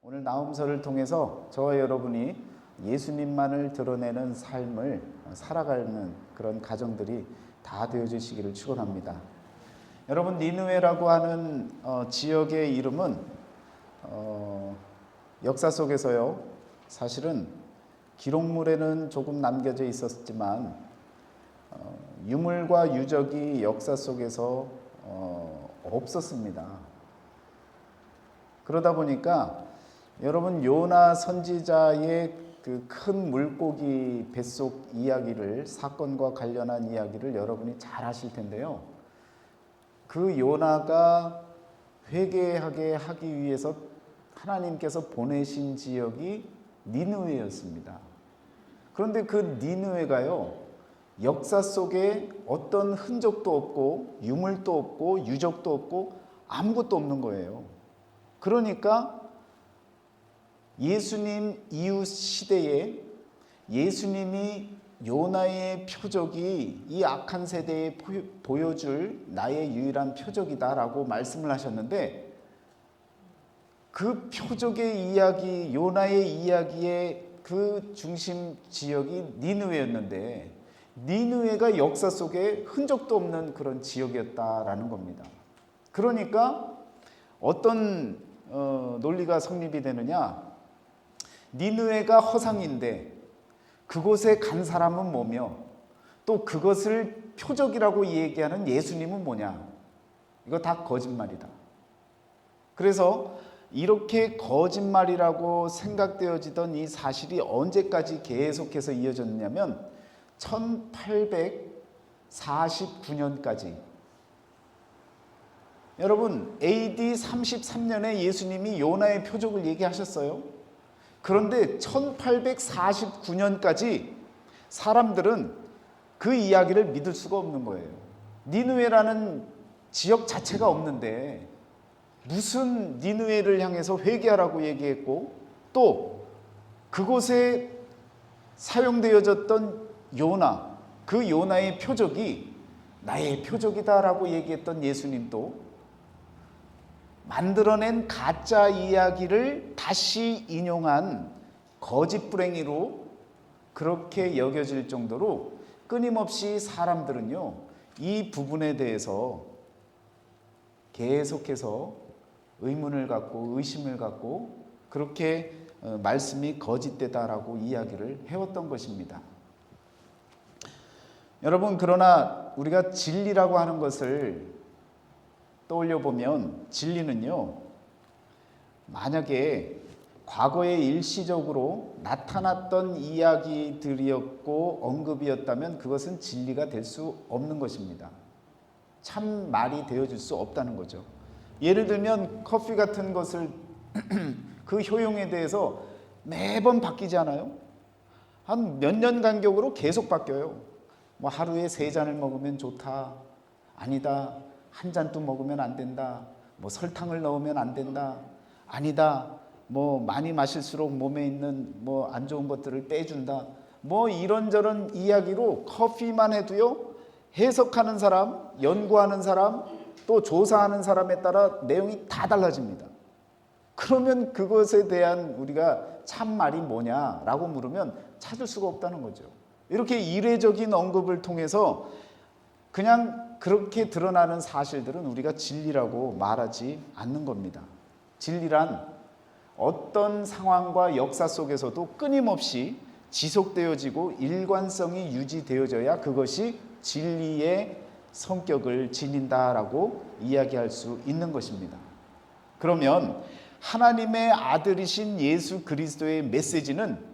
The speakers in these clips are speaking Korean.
오늘 나홈서를 통해서 저와 여러분이 예수님만을 드러내는 삶을 살아가는 그런 가정들이 다 되어주시기를 축원합니다. 여러분, 니느웨라고 하는 지역의 이름은 역사 속에서요, 사실은 기록물에는 조금 남겨져 있었지만 유물과 유적이 역사 속에서 없었습니다. 그러다 보니까 여러분, 요나 선지자의 그 큰 물고기 뱃속 이야기를, 사건과 관련한 이야기를 여러분이 잘 아실 텐데요. 그 요나가 회개하게 하기 위해서 하나님께서 보내신 지역이 니느웨였습니다. 그런데 그 니느웨가요, 역사 속에 어떤 흔적도 없고 유물도 없고 유적도 없고 아무것도 없는 거예요. 그러니까 예수님 이후 시대에 예수님이 요나의 표적이 이 악한 세대에 보여줄 나의 유일한 표적이다라고 말씀을 하셨는데, 그 표적의 이야기, 요나의 이야기의 그 중심 지역이 니느웨였는데, 니느웨가 역사 속에 흔적도 없는 그런 지역이었다라는 겁니다. 그러니까 어떤 논리가 성립이 되느냐? 니느웨가 허상인데 그곳에 간 사람은 뭐며, 또 그것을 표적이라고 얘기하는 예수님은 뭐냐? 이거 다 거짓말이다. 그래서 이렇게 거짓말이라고 생각되어지던 이 사실이 언제까지 계속해서 이어졌냐면 1849년까지. 여러분, AD 33년에 예수님이 요나의 표적을 얘기하셨어요. 그런데 1849년까지 사람들은 그 이야기를 믿을 수가 없는 거예요. 니느웨라는 지역 자체가 없는데 무슨 니느웨를 향해서 회개하라고 얘기했고, 또 그곳에 사용되어졌던 요나, 그 요나의 표적이 나의 표적이다라고 얘기했던 예수님도 만들어낸 가짜 이야기를 다시 인용한 거짓불행이로 그렇게 여겨질 정도로 끊임없이 사람들은요, 이 부분에 대해서 계속해서 의문을 갖고 의심을 갖고 그렇게 말씀이 거짓되다라고 이야기를 해왔던 것입니다. 여러분, 그러나 우리가 진리라고 하는 것을 떠올려 보면, 진리는요, 만약에 과거에 일시적으로 나타났던 이야기들이었고 언급이었다면 그것은 진리가 될 수 없는 것입니다. 참 말이 되어줄 수 없다는 거죠. 예를 들면 커피 같은 것을 그 효용에 대해서 매번 바뀌지 않아요? 한 몇 년 간격으로 계속 바뀌어요. 뭐 하루에 3잔을 먹으면 좋다, 아니다, 한 잔도 먹으면 안 된다, 뭐 설탕을 넣으면 안 된다, 아니다, 뭐 많이 마실수록 몸에 있는 뭐 안 좋은 것들을 빼준다, 뭐 이런저런 이야기로 커피만 해도요, 해석하는 사람, 연구하는 사람, 또 조사하는 사람에 따라 내용이 다 달라집니다. 그러면 그것에 대한 우리가 참말이 뭐냐라고 물으면 찾을 수가 없다는 거죠. 이렇게 이례적인 언급을 통해서 그냥 그렇게 드러나는 사실들은 우리가 진리라고 말하지 않는 겁니다. 진리란 어떤 상황과 역사 속에서도 끊임없이 지속되어지고 일관성이 유지되어져야 그것이 진리의 성격을 지닌다라고 이야기할 수 있는 것입니다. 그러면 하나님의 아들이신 예수 그리스도의 메시지는,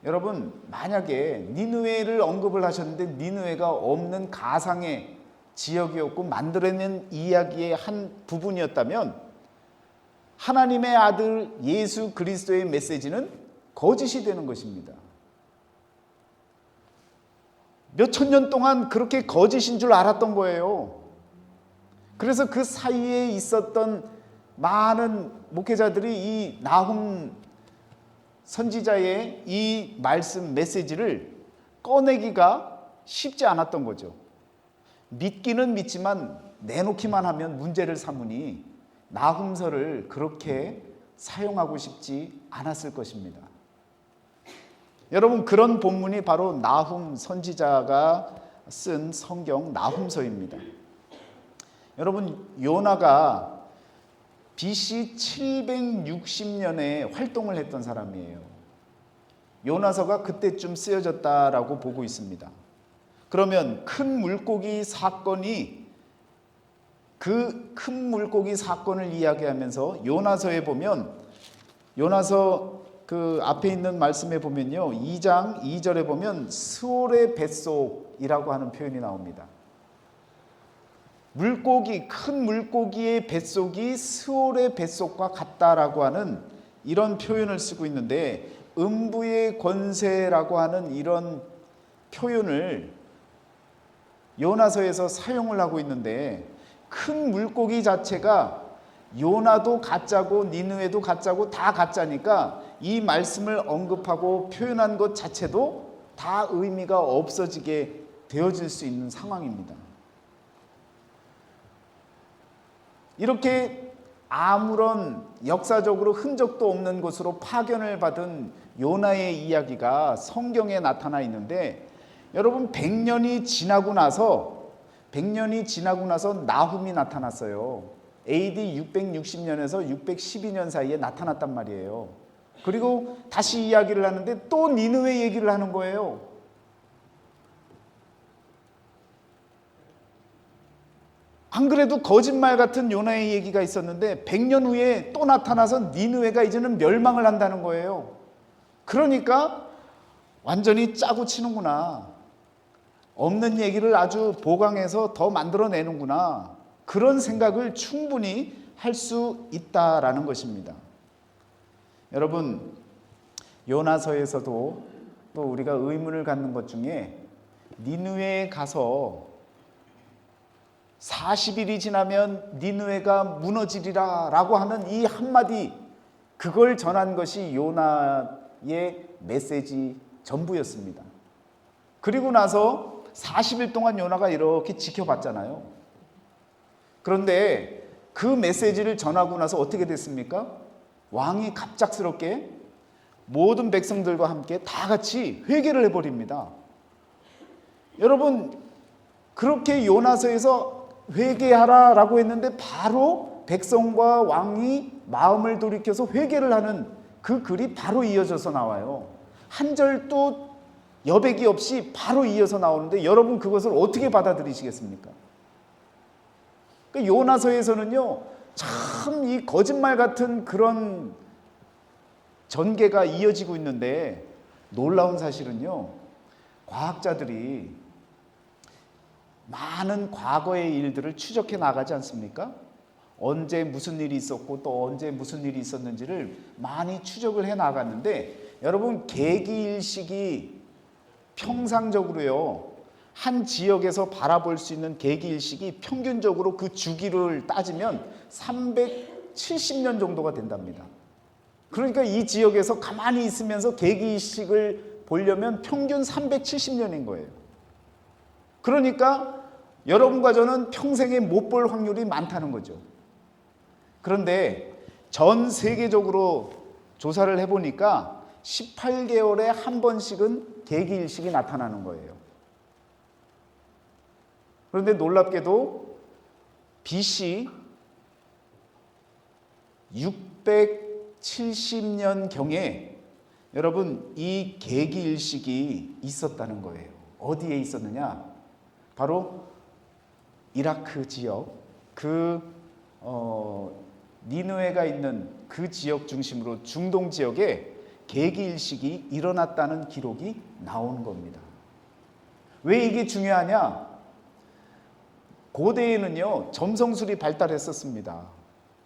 여러분, 만약에 니느웨를 언급을 하셨는데 니느웨가 없는 가상의 지역이었고 만들어낸 이야기의 한 부분이었다면, 하나님의 아들 예수 그리스도의 메시지는 거짓이 되는 것입니다. 몇 천 년 동안 그렇게 거짓인 줄 알았던 거예요. 그래서 그 사이에 있었던 많은 목회자들이 이 나훔 선지자의 이 말씀 메시지를 꺼내기가 쉽지 않았던 거죠. 믿기는 믿지만 내놓기만 하면 문제를 삼으니 나훔서를 그렇게 사용하고 싶지 않았을 것입니다. 여러분, 그런 본문이 바로 나훔 선지자가 쓴 성경 나훔서입니다. 여러분, 요나가 BC 760년에 활동을 했던 사람이에요. 요나서가 그때쯤 쓰여졌다라고 보고 있습니다. 그러면 큰 물고기 사건이, 그 큰 물고기 사건을 이야기하면서 요나서에 보면, 요나서 그 앞에 있는 말씀에 보면요, 2장 2절에 보면 스올의 뱃속이라고 하는 표현이 나옵니다. 물고기, 큰 물고기의 뱃속이 스올의 뱃속과 같다라고 하는 이런 표현을 쓰고 있는데, 음부의 권세라고 하는 이런 표현을 요나서에서 사용을 하고 있는데, 큰 물고기 자체가 요나도 가짜고 니느웨도 가짜고 다 가짜니까 이 말씀을 언급하고 표현한 것 자체도 다 의미가 없어지게 되어질 수 있는 상황입니다. 이렇게 아무런 역사적으로 흔적도 없는 곳으로 파견을 받은 요나의 이야기가 성경에 나타나 있는데, 여러분, 100년이 지나고 나서 나훔이 나타났어요. AD 660년에서 612년 사이에 나타났단 말이에요. 그리고 다시 이야기를 하는데 또 니느웨 얘기를 하는 거예요. 안 그래도 거짓말 같은 요나의 얘기가 있었는데 100년 후에 또 나타나서 니느웨가 이제는 멸망을 한다는 거예요. 그러니까 완전히 짜고 치는구나. 없는 얘기를 아주 보강해서 더 만들어내는구나. 그런 생각을 충분히 할 수 있다라는 것입니다. 여러분, 요나서에서도 또 우리가 의문을 갖는 것 중에 니느웨에 가서 40일이 지나면 니느웨가 무너지리라 라고 하는 이 한마디, 그걸 전한 것이 요나의 메시지 전부였습니다. 그리고 나서 40일 동안 요나가 이렇게 지켜봤잖아요. 그런데 그 메시지를 전하고 나서 어떻게 됐습니까? 왕이 갑작스럽게 모든 백성들과 함께 다 같이 회개를 해버립니다. 여러분, 그렇게 요나서에서 회개하라라고 했는데 바로 백성과 왕이 마음을 돌이켜서 회개를 하는 그 글이 바로 이어져서 나와요. 한 절도 여백이 없이 바로 이어서 나오는데 여러분, 그것을 어떻게 받아들이시겠습니까? 요나서에서는요, 참 이 거짓말 같은 그런 전개가 이어지고 있는데, 놀라운 사실은요, 과학자들이 많은 과거의 일들을 추적해 나가지 않습니까? 언제 무슨 일이 있었고 또 언제 무슨 일이 있었는지를 많이 추적을 해 나갔는데, 여러분, 계기일식이 평상적으로요, 한 지역에서 바라볼 수 있는 계기일식이 평균적으로 그 주기를 따지면 370년 정도가 된답니다. 그러니까 이 지역에서 가만히 있으면서 계기일식을 보려면 평균 370년인 거예요. 그러니까 여러분과 저는 평생에 못 볼 확률이 많다는 거죠. 그런데 전 세계적으로 조사를 해보니까 18개월에 한 번씩은 계기일식이 나타나는 거예요. 그런데 놀랍게도 BC 670년경에 여러분, 이 계기일식이 있었다는 거예요. 어디에 있었느냐? 바로 이라크 지역, 니느웨가 있는 그 지역 중심으로 중동 지역에 계기일식이 일어났다는 기록이 나오는 겁니다. 왜 이게 중요하냐? 고대에는요, 점성술이 발달했었습니다.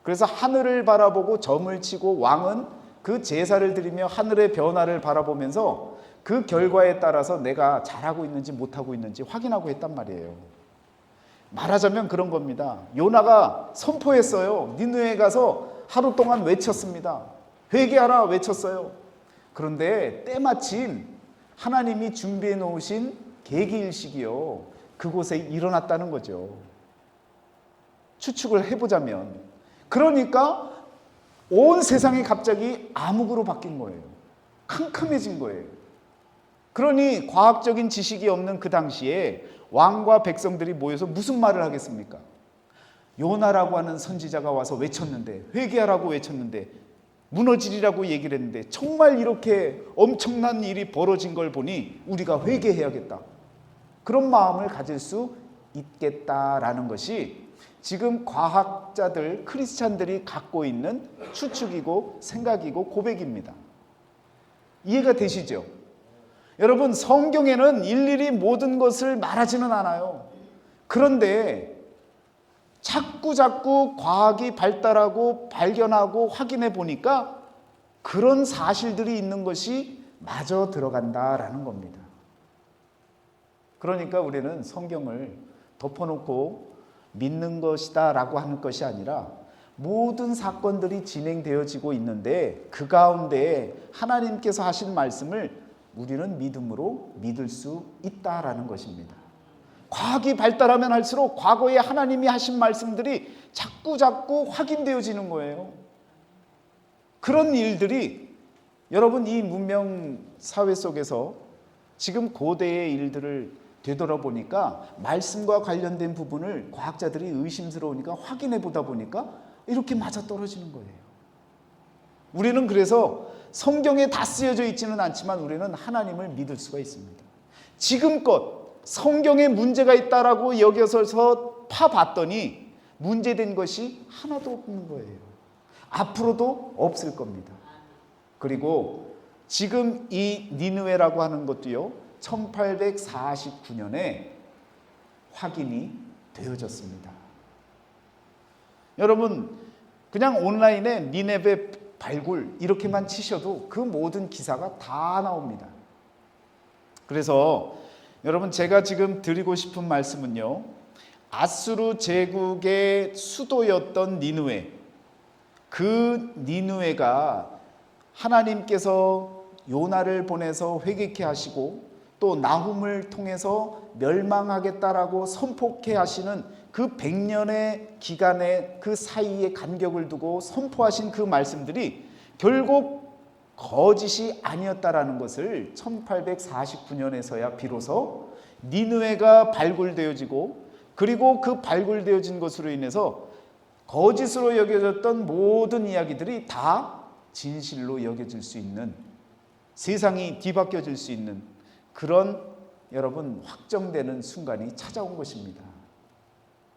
그래서 하늘을 바라보고 점을 치고 왕은 그 제사를 드리며 하늘의 변화를 바라보면서 그 결과에 따라서 내가 잘하고 있는지 못하고 있는지 확인하고 했단 말이에요. 말하자면 그런 겁니다. 요나가 선포했어요. 니느웨에 가서 하루 동안 외쳤습니다. 회개하라 외쳤어요. 그런데 때마침 하나님이 준비해 놓으신 계기일식이요, 그곳에 일어났다는 거죠. 추측을 해보자면, 그러니까 온 세상이 갑자기 암흑으로 바뀐 거예요. 캄캄해진 거예요. 그러니 과학적인 지식이 없는 그 당시에 왕과 백성들이 모여서 무슨 말을 하겠습니까? 요나라고 하는 선지자가 와서 외쳤는데, 회개하라고 외쳤는데, 무너지리라고 얘기를 했는데, 정말 이렇게 엄청난 일이 벌어진 걸 보니 우리가 회개해야겠다, 그런 마음을 가질 수 있겠다라는 것이 지금 과학자들, 크리스찬들이 갖고 있는 추측이고 생각이고 고백입니다. 이해가 되시죠? 여러분, 성경에는 일일이 모든 것을 말하지는 않아요. 그런데 자꾸 과학이 발달하고 발견하고 확인해 보니까 그런 사실들이 있는 것이 마저 들어간다라는 겁니다. 그러니까 우리는 성경을 덮어놓고 믿는 것이다 라고 하는 것이 아니라 모든 사건들이 진행되어지고 있는데 그 가운데 하나님께서 하신 말씀을 우리는 믿음으로 믿을 수 있다라는 것입니다. 과학이 발달하면 할수록 과거에 하나님이 하신 말씀들이 자꾸 확인되어지는 거예요. 그런 일들이 여러분, 이 문명 사회 속에서 지금 고대의 일들을 되돌아보니까 말씀과 관련된 부분을 과학자들이 의심스러우니까 확인해 보다 보니까 이렇게 맞아떨어지는 거예요. 우리는 그래서 성경에 다 쓰여져 있지는 않지만 우리는 하나님을 믿을 수가 있습니다. 지금껏 성경에 문제가 있다라고 여겨서 파봤더니 문제된 것이 하나도 없는 거예요. 앞으로도 없을 겁니다. 그리고 지금 이 니느웨라고 하는 것도요, 1849년에 확인이 되어졌습니다. 여러분, 그냥 온라인에 니네베 발굴 이렇게만 치셔도 그 모든 기사가 다 나옵니다. 그래서 여러분, 제가 지금 드리고 싶은 말씀은요, 아수르 제국의 수도였던 니느웨, 그 니느웨가 하나님께서 요나를 보내서 회개케 하시고 또 나훔을 통해서 멸망하겠다라고 선포케 하시는 그 100년의 기간의 그 사이의 간격을 두고 선포하신 그 말씀들이 결국 거짓이 아니었다라는 것을 1849년에서야 비로소 니느웨가 발굴되어지고, 그리고 그 발굴되어진 것으로 인해서 거짓으로 여겨졌던 모든 이야기들이 다 진실로 여겨질 수 있는, 세상이 뒤바뀌어질 수 있는 그런 여러분 확정되는 순간이 찾아온 것입니다.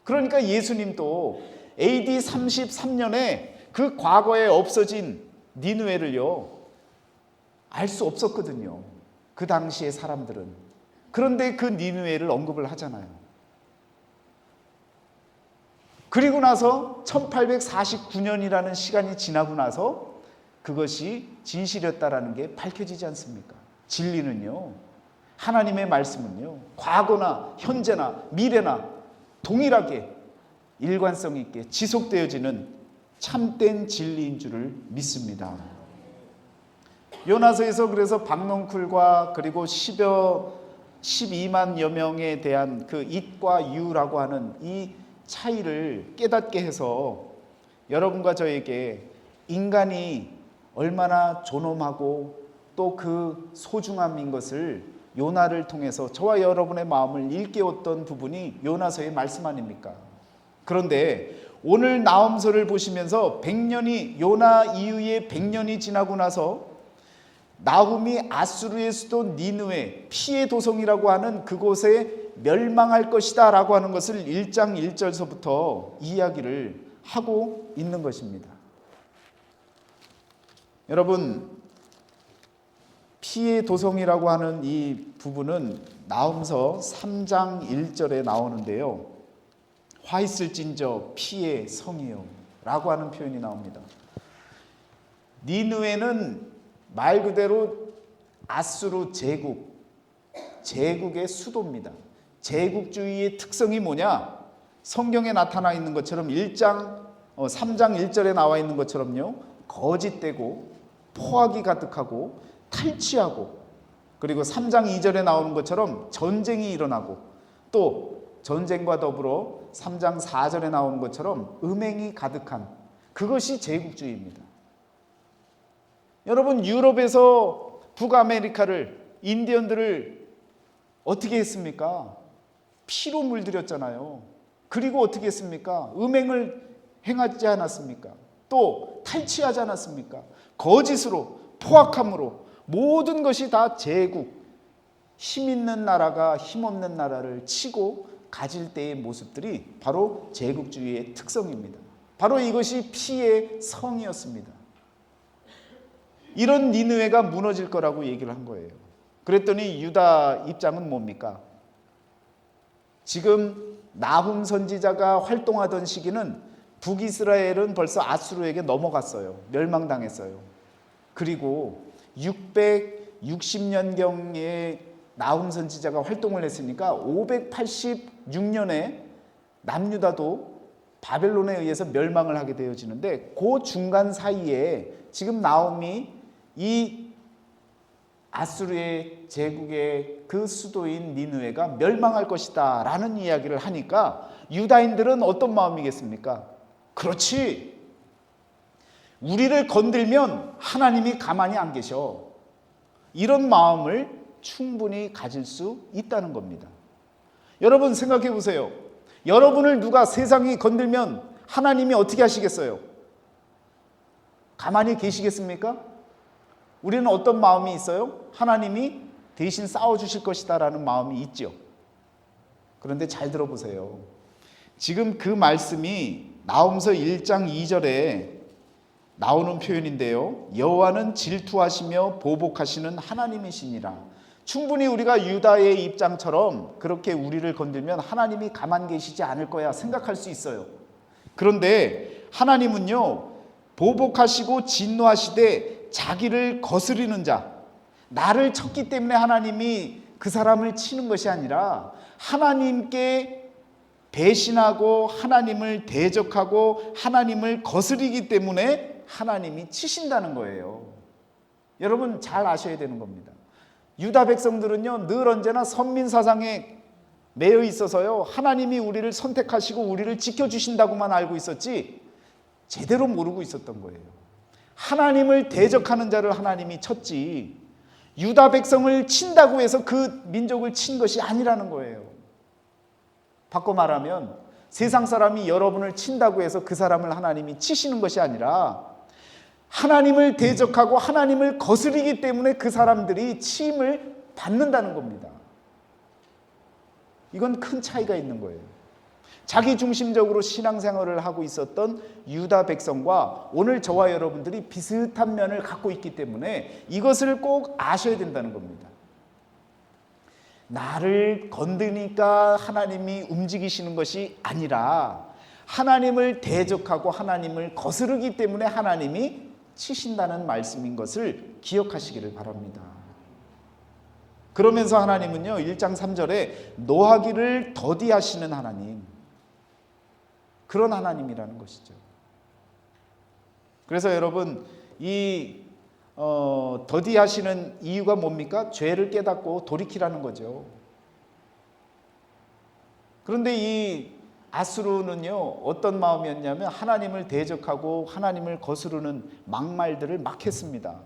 그러니까 예수님도 AD 33년에 그 과거에 없어진 니느웨를요 알 수 없었거든요, 그 당시의 사람들은. 그런데 그 니느웨를 언급을 하잖아요. 그리고 나서 1849년이라는 시간이 지나고 나서 그것이 진실이었다라는 게 밝혀지지 않습니까? 진리는요, 하나님의 말씀은요, 과거나 현재나 미래나 동일하게 일관성 있게 지속되어지는 참된 진리인 줄을 믿습니다. 요나서에서 그래서 박넝쿨과 그리고 12만여 명에 대한 그 it과 you라고 하는 이 차이를 깨닫게 해서 여러분과 저에게 인간이 얼마나 존엄하고 또 그 소중함인 것을 요나를 통해서 저와 여러분의 마음을 일깨웠던 부분이 요나서의 말씀 아닙니까? 그런데 오늘 나훔서를 보시면서 100년이, 요나 이후에 100년이 지나고 나서 나훔이 아수르의 수도 니느웨, 피의 도성이라고 하는 그곳에 멸망할 것이다 라고 하는 것을 1장 1절서부터 이야기를 하고 있는 것입니다. 여러분, 피의 도성이라고 하는 이 부분은 나훔서 3장 1절에 나오는데요, 화 있을진저 피의 성이요 라고 하는 표현이 나옵니다. 니느웨는 말 그대로 아수르 제국의 수도입니다. 제국주의의 특성이 뭐냐? 성경에 나타나 있는 것처럼 3장 1절에 나와 있는 것처럼요, 거짓되고 포악이 가득하고 탈취하고, 그리고 3장 2절에 나오는 것처럼 전쟁이 일어나고, 또 전쟁과 더불어 3장 4절에 나오는 것처럼 음행이 가득한, 그것이 제국주의입니다. 여러분, 유럽에서 북아메리카를, 인디언들을 어떻게 했습니까? 피로 물들였잖아요. 그리고 어떻게 했습니까? 음행을 행하지 않았습니까? 또 탈취하지 않았습니까? 거짓으로, 포악함으로 모든 것이 다 제국, 힘 있는 나라가 힘 없는 나라를 치고 가질 때의 모습들이 바로 제국주의의 특성입니다. 바로 이것이 피의 성이었습니다. 이런 니느웨가 무너질 거라고 얘기를 한 거예요. 그랬더니 유다 입장은 뭡니까? 지금 나훔 선지자가 활동하던 시기는 북이스라엘은 벌써 아수르에게 넘어갔어요. 멸망당했어요. 그리고 660년경에 나훔 선지자가 활동을 했으니까 586년에 남유다도 바벨론에 의해서 멸망을 하게 되어지는데, 그 중간 사이에 지금 나훔이 이 아수르의 제국의 그 수도인 니느웨가 멸망할 것이다 라는 이야기를 하니까 유다인들은 어떤 마음이겠습니까? 그렇지, 우리를 건들면 하나님이 가만히 안 계셔, 이런 마음을 충분히 가질 수 있다는 겁니다. 여러분 생각해 보세요. 여러분을 누가 세상이 건들면 하나님이 어떻게 하시겠어요? 가만히 계시겠습니까? 우리는 어떤 마음이 있어요? 하나님이 대신 싸워주실 것이다 라는 마음이 있죠. 그런데 잘 들어보세요. 지금 그 말씀이 나홈서 1장 2절에 나오는 표현인데요. 여호와는 질투하시며 보복하시는 하나님이시니라. 충분히 우리가 유다의 입장처럼 그렇게 우리를 건들면 하나님이 가만 계시지 않을 거야 생각할 수 있어요. 그런데 하나님은요, 보복하시고 진노하시되 자기를 거스리는 자, 나를 쳤기 때문에 하나님이 그 사람을 치는 것이 아니라 하나님께 배신하고 하나님을 대적하고 하나님을 거스리기 때문에 하나님이 치신다는 거예요. 여러분 잘 아셔야 되는 겁니다. 유다 백성들은요, 늘 언제나 선민사상에 매여 있어서요, 하나님이 우리를 선택하시고 우리를 지켜주신다고만 알고 있었지 제대로 모르고 있었던 거예요. 하나님을 대적하는 자를 하나님이 쳤지, 유다 백성을 친다고 해서 그 민족을 친 것이 아니라는 거예요. 바꿔 말하면 세상 사람이 여러분을 친다고 해서 그 사람을 하나님이 치시는 것이 아니라 하나님을 대적하고 하나님을 거스리기 때문에 그 사람들이 치임을 받는다는 겁니다. 이건 큰 차이가 있는 거예요. 자기 중심적으로 신앙생활을 하고 있었던 유다 백성과 오늘 저와 여러분들이 비슷한 면을 갖고 있기 때문에 이것을 꼭 아셔야 된다는 겁니다. 나를 건드니까 하나님이 움직이시는 것이 아니라 하나님을 대적하고 하나님을 거스르기 때문에 하나님이 치신다는 말씀인 것을 기억하시기를 바랍니다. 그러면서 하나님은요, 1장 3절에 노하기를 더디하시는 하나님, 그런 하나님이라는 것이죠. 그래서 여러분, 이 더디하시는 이유가 뭡니까? 죄를 깨닫고 돌이키라는 거죠. 그런데 이 아수르는요, 어떤 마음이었냐면 하나님을 대적하고 하나님을 거스르는 막말들을 막 했습니다.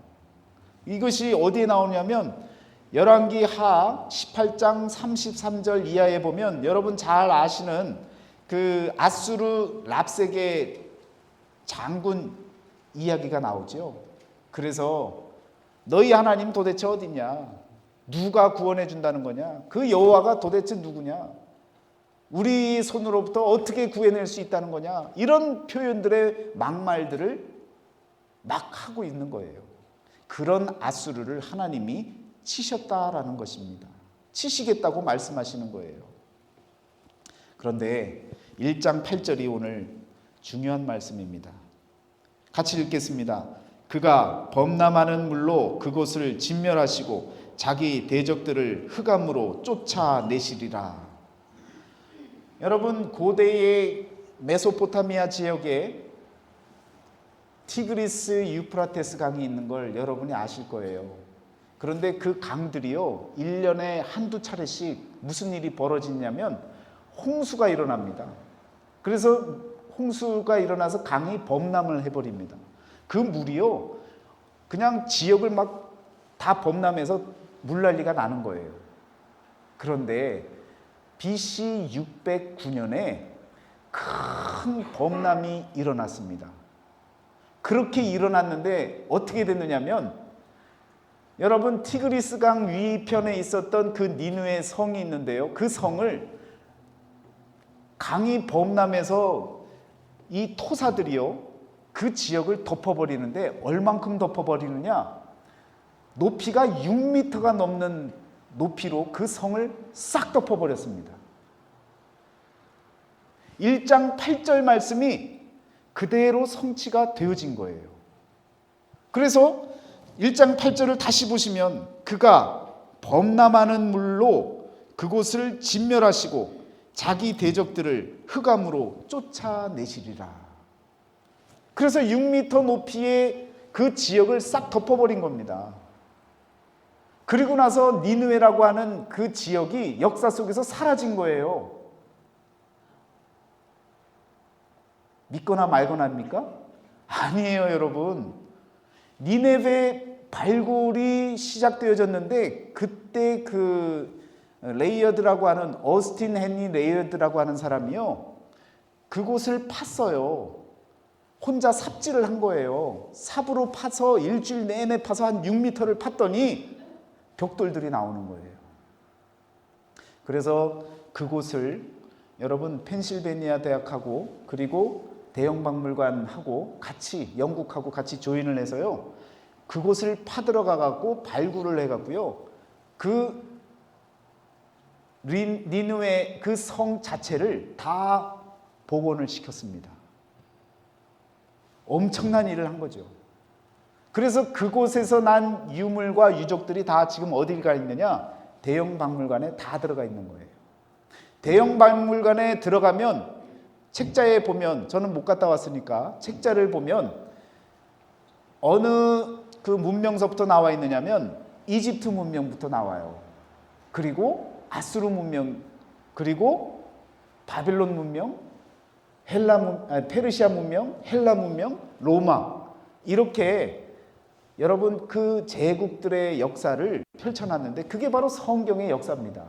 이것이 어디에 나오냐면 열왕기 하 18장 33절 이하에 보면 여러분 잘 아시는 그 아수르 랍색의 장군 이야기가 나오죠. 그래서 너희 하나님 도대체 어디냐? 누가 구원해 준다는 거냐? 그 여호와가 도대체 누구냐? 우리 손으로부터 어떻게 구해낼 수 있다는 거냐? 이런 표현들의 막말들을 막 하고 있는 거예요. 그런 아수르를 하나님이 치셨다라는 것입니다. 치시겠다고 말씀하시는 거예요. 그런데 1장 8절이 오늘 중요한 말씀입니다. 같이 읽겠습니다. 그가 범람하는 물로 그곳을 진멸하시고 자기 대적들을 흑암으로 쫓아내시리라. 여러분, 고대의 메소포타미아 지역에 티그리스 유프라테스 강이 있는 걸 여러분이 아실 거예요. 그런데 그 강들이요, 1년에 한두 차례씩 무슨 일이 벌어지냐면 홍수가 일어납니다. 그래서 홍수가 일어나서 강이 범람을 해버립니다. 그 물이요, 그냥 지역을 막 다 범람해서 물난리가 나는 거예요. 그런데 BC 609년에 큰 범람이 일어났습니다. 그렇게 일어났는데 어떻게 됐느냐면, 여러분 티그리스강 위편에 있었던 그 니느웨 성이 있는데요. 그 성을 강이 범람해서 이 토사들이요, 그 지역을 덮어버리는데 얼만큼 덮어버리느냐? 높이가 6m가 넘는 높이로 그 성을 싹 덮어버렸습니다. 1장 8절 말씀이 그대로 성취가 되어진 거예요. 그래서 1장 8절을 다시 보시면, 그가 범람하는 물로 그곳을 진멸하시고 자기 대적들을 흑암으로 쫓아내시리라. 그래서 6m 높이의 그 지역을 싹 덮어버린 겁니다. 그리고 나서 니느웨라고 하는 그 지역이 역사 속에서 사라진 거예요. 믿거나 말거나입니까? 아니에요, 여러분. 니네베 발굴이 시작되어졌는데, 그때 그 레이어드라고 하는, 어스틴 헨리 레이어드라고 하는 사람이요, 그곳을 팠어요. 혼자 삽질을 한 거예요. 삽으로 파서 일주일 내내 파서 한 6m를 팠더니 벽돌들이 나오는 거예요. 그래서 그곳을 여러분 펜실베니아 대학하고 그리고 대형박물관하고 같이, 영국하고 같이 조인을 해서요, 그곳을 파들어가 갖고 발굴을 해 갖고요, 그 니느웨 그 성 자체를 다 복원을 시켰습니다. 엄청난 일을 한 거죠. 그래서 그곳에서 난 유물과 유적들이 다 지금 어딜 가 있느냐? 대형박물관에 다 들어가 있는 거예요. 대형박물관에 들어가면 책자에 보면, 저는 못 갔다 왔으니까 책자를 보면 어느 그 문명서부터 나와 있느냐면 이집트 문명부터 나와요. 그리고 아수르 문명, 그리고 바빌론 문명, 페르시아 문명, 헬라 문명, 로마, 이렇게 여러분 그 제국들의 역사를 펼쳐놨는데, 그게 바로 성경의 역사입니다.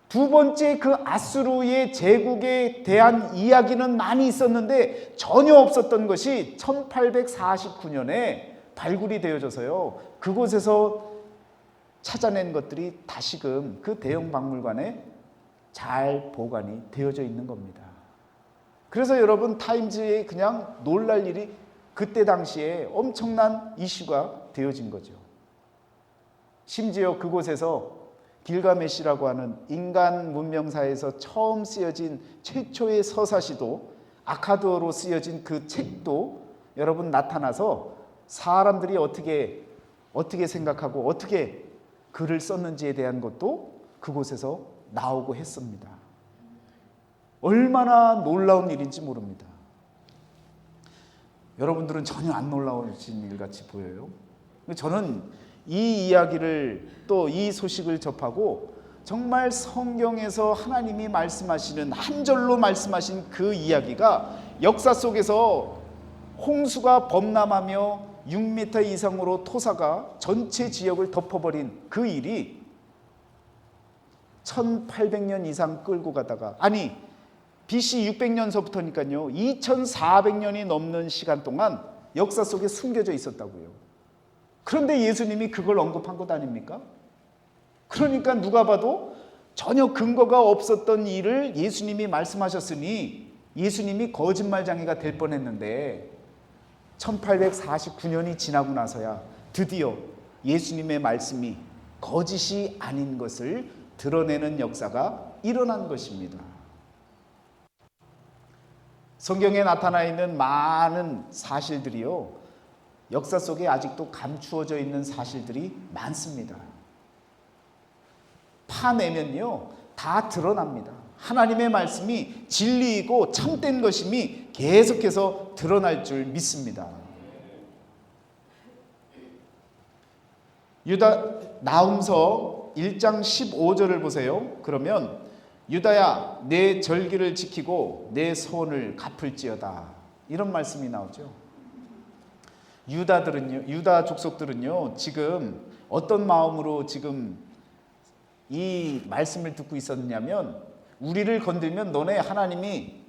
두 번째, 그 아수르의 제국에 대한 이야기는 많이 있었는데 전혀 없었던 것이 1849년에 발굴이 되어져서요, 그곳에서 찾아낸 것들이 다시금 그 대형 박물관에 잘 보관이 되어져 있는 겁니다. 그래서 여러분 타임즈에 그냥 놀랄 일이 그때 당시에 엄청난 이슈가 되어진 거죠. 심지어 그곳에서 길가메시라고 하는 인간 문명사에서 처음 쓰여진 최초의 서사시도, 아카드어로 쓰여진 그 책도 여러분 나타나서 사람들이 어떻게 생각하고 어떻게 글을 썼는지에 대한 것도 그곳에서 나오고 했습니다. 얼마나 놀라운 일인지 모릅니다. 여러분들은 전혀 안 놀라우신 일같이 보여요. 저는 이 이야기를, 또 이 소식을 접하고 정말 성경에서 하나님이 말씀하시는, 한 절로 말씀하신 그 이야기가 역사 속에서 홍수가 범람하며 6m 이상으로 토사가 전체 지역을 덮어버린 그 일이 1800년 이상 끌고 가다가, 아니 BC 600년서부터니까요 2400년이 넘는 시간 동안 역사 속에 숨겨져 있었다고요. 그런데 예수님이 그걸 언급한 것 아닙니까? 그러니까 누가 봐도 전혀 근거가 없었던 일을 예수님이 말씀하셨으니 예수님이 거짓말장애가 될 뻔했는데, 1849년이 지나고 나서야 드디어 예수님의 말씀이 거짓이 아닌 것을 드러내는 역사가 일어난 것입니다. 성경에 나타나 있는 많은 사실들이요, 역사 속에 아직도 감추어져 있는 사실들이 많습니다. 파내면요 다 드러납니다. 하나님의 말씀이 진리이고 참된 것임이 계속해서 드러날 줄 믿습니다. 나훔서 1장 15절을 보세요. 그러면 유다야 내 절기를 지키고 내 소원을 갚을지어다, 이런 말씀이 나오죠. 유다 족속들은요, 지금 어떤 마음으로 지금 이 말씀을 듣고 있었냐면, 우리를 건들면 너네 하나님이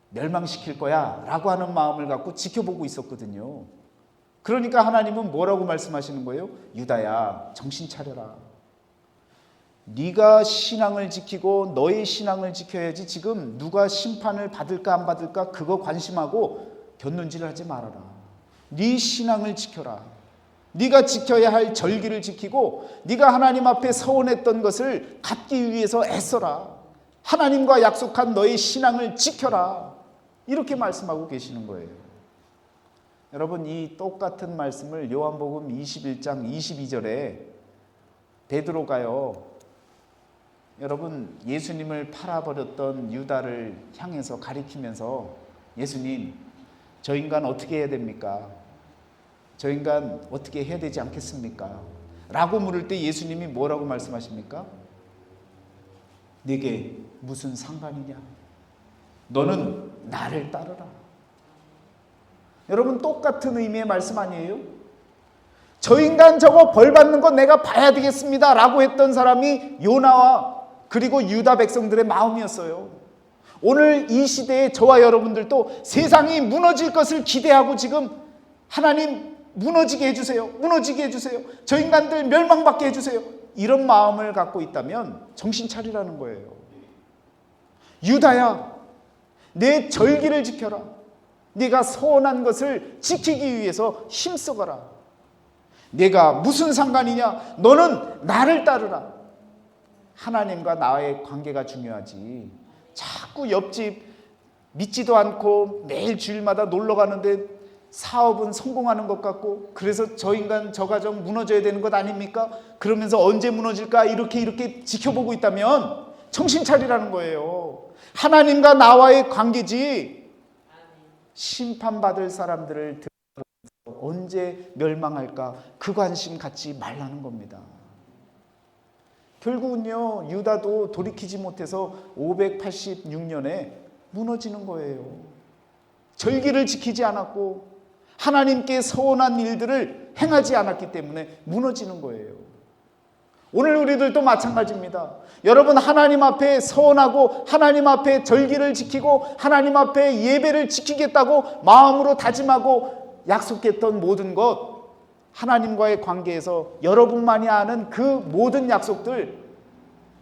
멸망시킬 거야 라고 하는 마음을 갖고 지켜보고 있었거든요. 그러니까 하나님은 뭐라고 말씀하시는 거예요? 유다야, 정신 차려라. 네가 신앙을 지키고 너의 신앙을 지켜야지, 지금 누가 심판을 받을까 안 받을까 그거 관심하고 곁눈질을 하지 말아라. 네 신앙을 지켜라. 네가 지켜야 할 절기를 지키고 네가 하나님 앞에 서원했던 것을 갚기 위해서 애써라. 하나님과 약속한 너의 신앙을 지켜라. 이렇게 말씀하고 계시는 거예요. 여러분, 이 똑같은 말씀을 요한복음 21장 22절에 베드로가요, 여러분, 예수님을 팔아버렸던 유다를 향해서 가리키면서, 예수님, 저 인간 어떻게 해야 됩니까? 저 인간 어떻게 해야 되지 않겠습니까? 라고 물을 때 예수님이 뭐라고 말씀하십니까? 네게 무슨 상관이냐? 너는 나를 따르라. 여러분, 똑같은 의미의 말씀 아니에요? 저 인간 저거 벌 받는 거 내가 봐야 되겠습니다 라고 했던 사람이 요나와 그리고 유다 백성들의 마음이었어요. 오늘 이 시대에 저와 여러분들도 세상이 무너질 것을 기대하고 지금 하나님 무너지게 해주세요. 무너지게 해주세요. 저 인간들 멸망받게 해주세요. 이런 마음을 갖고 있다면 정신 차리라는 거예요. 유다야, 내 절기를 지켜라. 네가 서원한 것을 지키기 위해서 힘써가라. 내가 무슨 상관이냐? 너는 나를 따르라. 하나님과 나의 관계가 중요하지. 자꾸 옆집 믿지도 않고 매일 주일마다 놀러 가는데 사업은 성공하는 것 같고, 그래서 저 인간 저 가정 무너져야 되는 것 아닙니까? 그러면서 언제 무너질까 이렇게 지켜보고 있다면 정신 차리라는 거예요. 하나님과 나와의 관계지, 심판받을 사람들을 들어서 언제 멸망할까 그 관심 갖지 말라는 겁니다. 결국은요, 유다도 돌이키지 못해서 586년에 무너지는 거예요. 절기를 지키지 않았고 하나님께 서원한 일들을 행하지 않았기 때문에 무너지는 거예요. 오늘 우리들도 마찬가지입니다. 여러분, 하나님 앞에 서원하고 하나님 앞에 절기를 지키고 하나님 앞에 예배를 지키겠다고 마음으로 다짐하고 약속했던 모든 것, 하나님과의 관계에서 여러분만이 아는 그 모든 약속들,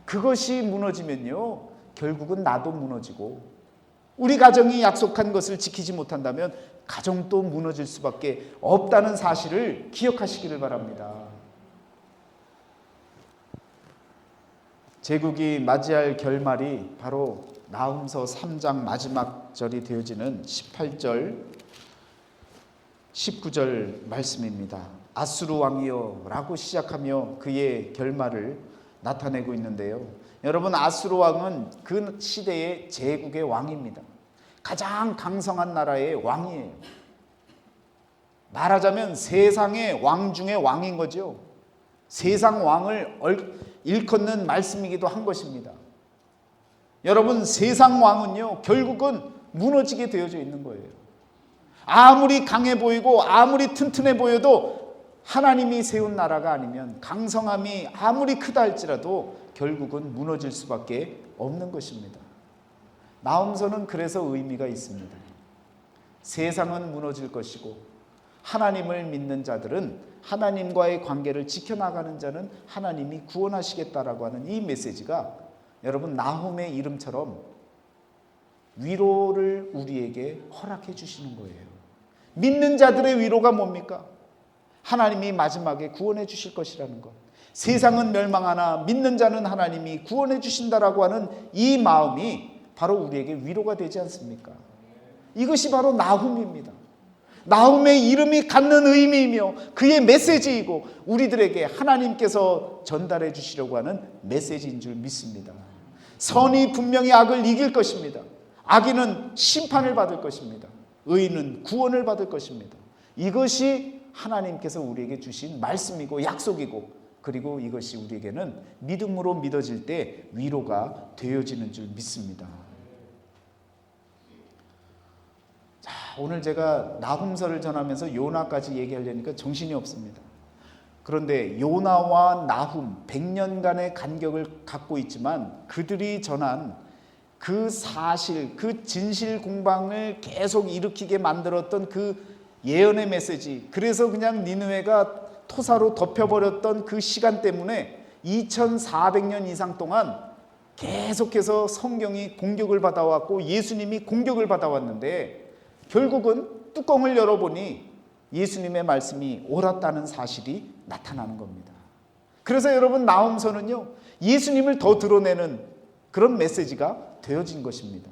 그것이 무너지면요, 결국은 나도 무너지고, 우리 가정이 약속한 것을 지키지 못한다면 가정도 무너질 수밖에 없다는 사실을 기억하시기를 바랍니다. 제국이 맞이할 결말이 바로 나훔서 3장 마지막 절이 되어지는 18절 19절 말씀입니다. 아수르 왕이여 라고 시작하며 그의 결말을 나타내고 있는데요, 여러분, 아수르 왕은 그 시대의 제국의 왕입니다. 가장 강성한 나라의 왕이에요. 말하자면 세상의 왕 중의 왕인 거죠. 세상 왕을 일컫는 말씀이기도 한 것입니다. 여러분, 세상 왕은요, 결국은 무너지게 되어져 있는 거예요. 아무리 강해 보이고 아무리 튼튼해 보여도 하나님이 세운 나라가 아니면, 강성함이 아무리 크다 할지라도 결국은 무너질 수밖에 없는 것입니다. 나훔서는 그래서 의미가 있습니다. 세상은 무너질 것이고 하나님을 믿는 자들은, 하나님과의 관계를 지켜나가는 자는 하나님이 구원하시겠다라고 하는 이 메시지가 여러분, 나훔의 이름처럼 위로를 우리에게 허락해 주시는 거예요. 믿는 자들의 위로가 뭡니까? 하나님이 마지막에 구원해 주실 것이라는 것. 세상은 멸망하나 믿는 자는 하나님이 구원해 주신다라고 하는 이 마음이 바로 우리에게 위로가 되지 않습니까? 이것이 바로 나훔입니다. 나훔의 이름이 갖는 의미이며 그의 메시지이고 우리들에게 하나님께서 전달해 주시려고 하는 메시지인 줄 믿습니다. 선이 분명히 악을 이길 것입니다. 악인은 심판을 받을 것입니다. 의인은 구원을 받을 것입니다. 이것이 하나님께서 우리에게 주신 말씀이고 약속이고, 그리고 이것이 우리에게는 믿음으로 믿어질 때 위로가 되어지는 줄 믿습니다. 자, 오늘 제가 나훔서를 전하면서 요나까지 얘기하려니까 정신이 없습니다. 그런데 요나와 나훔 100년간의 간격을 갖고 있지만 그들이 전한 그 사실, 그 진실 공방을 계속 일으키게 만들었던 그 예언의 메시지, 그래서 그냥 니느웨가 토사로 덮여버렸던 그 시간 때문에 2400년 이상 동안 계속해서 성경이 공격을 받아왔고 예수님이 공격을 받아왔는데, 결국은 뚜껑을 열어보니 예수님의 말씀이 옳았다는 사실이 나타나는 겁니다. 그래서 여러분, 나훔서는요, 예수님을 더 드러내는 그런 메시지가 되어진 것입니다.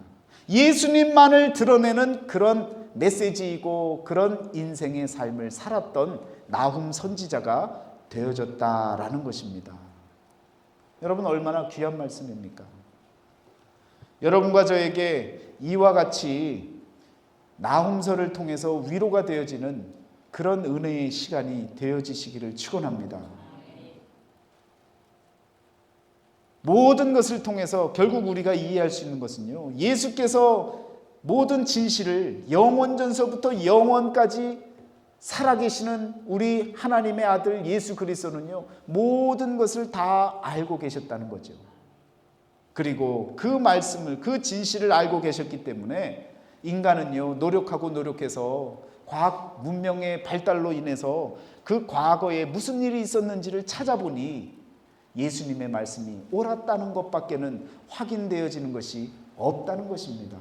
예수님만을 드러내는 그런 메시지이고 그런 인생의 삶을 살았던 나훔 선지자가 되어졌다라는 것입니다. 여러분, 얼마나 귀한 말씀입니까? 여러분과 저에게 이와 같이 나훔서를 통해서 위로가 되어지는 그런 은혜의 시간이 되어지시기를 축원합니다. 모든 것을 통해서 결국 우리가 이해할 수 있는 것은요, 예수께서 모든 진실을 영원전서부터 영원까지 살아계시는 우리 하나님의 아들 예수 그리스도는요, 모든 것을 다 알고 계셨다는 거죠. 그리고 그 말씀을, 그 진실을 알고 계셨기 때문에 인간은요, 노력해서 과학 문명의 발달로 인해서 그 과거에 무슨 일이 있었는지를 찾아보니 예수님의 말씀이 옳았다는 것밖에는 확인되어지는 것이 없다는 것입니다.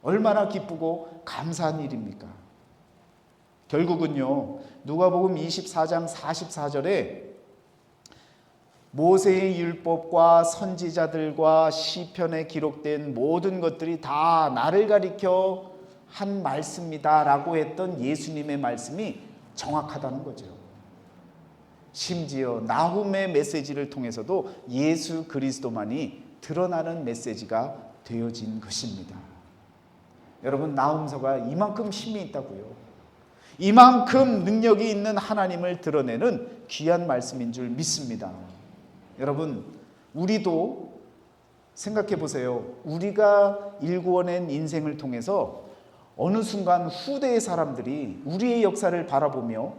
얼마나 기쁘고 감사한 일입니까? 결국은요, 누가복음 24장 44절에 모세의 율법과 선지자들과 시편에 기록된 모든 것들이 다 나를 가리켜 한 말씀이다 라고 했던 예수님의 말씀이 정확하다는 거죠. 심지어 나훔의 메시지를 통해서도 예수 그리스도만이 드러나는 메시지가 되어진 것입니다. 여러분, 나훔서가 이만큼 힘이 있다고요. 이만큼 능력이 있는 하나님을 드러내는 귀한 말씀인 줄 믿습니다. 여러분, 우리도 생각해 보세요. 우리가 일구어낸 인생을 통해서 어느 순간 후대의 사람들이 우리의 역사를 바라보며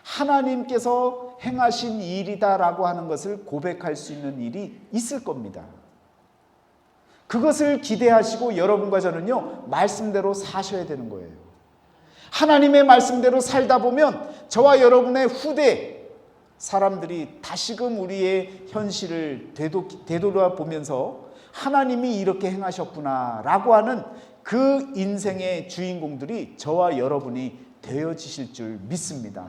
하나님께서 행하신 일이다라고 하는 것을 고백할 수 있는 일이 있을 겁니다. 그것을 기대하시고 여러분과 저는요, 말씀대로 사셔야 되는 거예요. 하나님의 말씀대로 살다 보면 저와 여러분의 후대 사람들이 다시금 우리의 현실을 되돌아보면서 하나님이 이렇게 행하셨구나 라고 하는 그 인생의 주인공들이 저와 여러분이 되어지실 줄 믿습니다.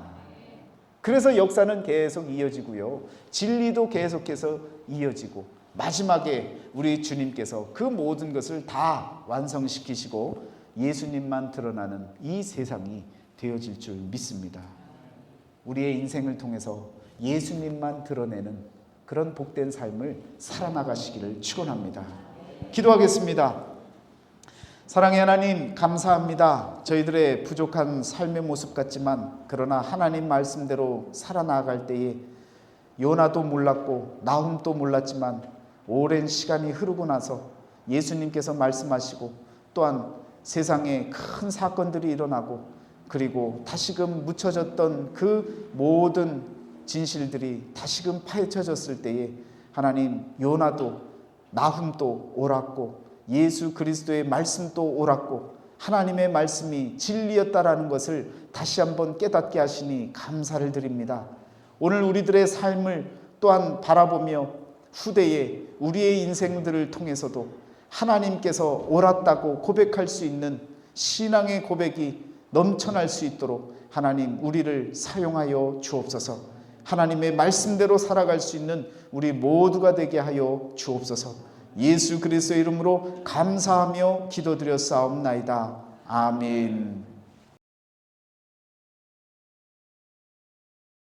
그래서 역사는 계속 이어지고요, 진리도 계속해서 이어지고 마지막에 우리 주님께서 그 모든 것을 다 완성시키시고 예수님만 드러나는 이 세상이 되어질 줄 믿습니다. 우리의 인생을 통해서 예수님만 드러내는 그런 복된 삶을 살아나가시기를 축원합니다. 기도하겠습니다. 사랑의 하나님, 감사합니다. 저희들의 부족한 삶의 모습 같지만 그러나 하나님 말씀대로 살아나갈 때에 요나도 몰랐고 나훔도 몰랐지만 오랜 시간이 흐르고 나서 예수님께서 말씀하시고 또한 세상에 큰 사건들이 일어나고 그리고 다시금 묻혀졌던 그 모든 진실들이 다시금 파헤쳐졌을 때에 하나님, 요나도 나훔도 옳았고 예수 그리스도의 말씀도 옳았고 하나님의 말씀이 진리였다라는 것을 다시 한번 깨닫게 하시니 감사를 드립니다. 오늘 우리들의 삶을 또한 바라보며 후대에 우리의 인생들을 통해서도 하나님께서 옳았다고 고백할 수 있는 신앙의 고백이 넘쳐날 수 있도록 하나님, 우리를 사용하여 주옵소서. 하나님의 말씀대로 살아갈 수 있는 우리 모두가 되게 하여 주옵소서. 예수 그리스도의 이름으로 감사하며 기도드렸사옵나이다. 아멘.